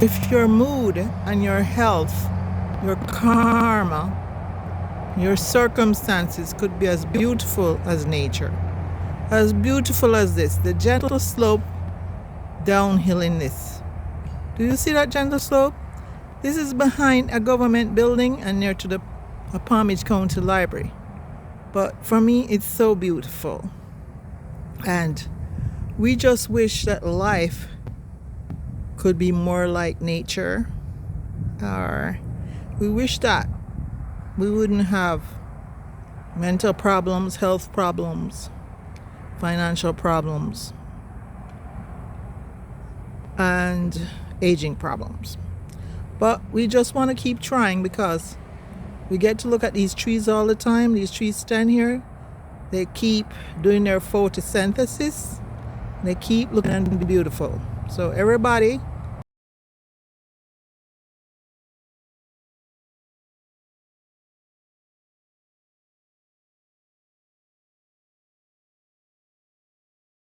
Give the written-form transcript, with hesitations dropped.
If your mood and your health, your karma, your circumstances could be as beautiful as nature, as beautiful as this, the gentle slope downhill in this. Do you see that gentle slope? This is behind a government building and near to the Palm Beach County Library. But for me, it's so beautiful. And we just wish that life could be more like nature. Or we wish that we wouldn't have mental problems, health problems, financial problems, and aging problems. But we just want to keep trying because we get to look at these trees all the time. These trees stand here. They keep doing their photosynthesis. They keep looking beautiful. So everybody,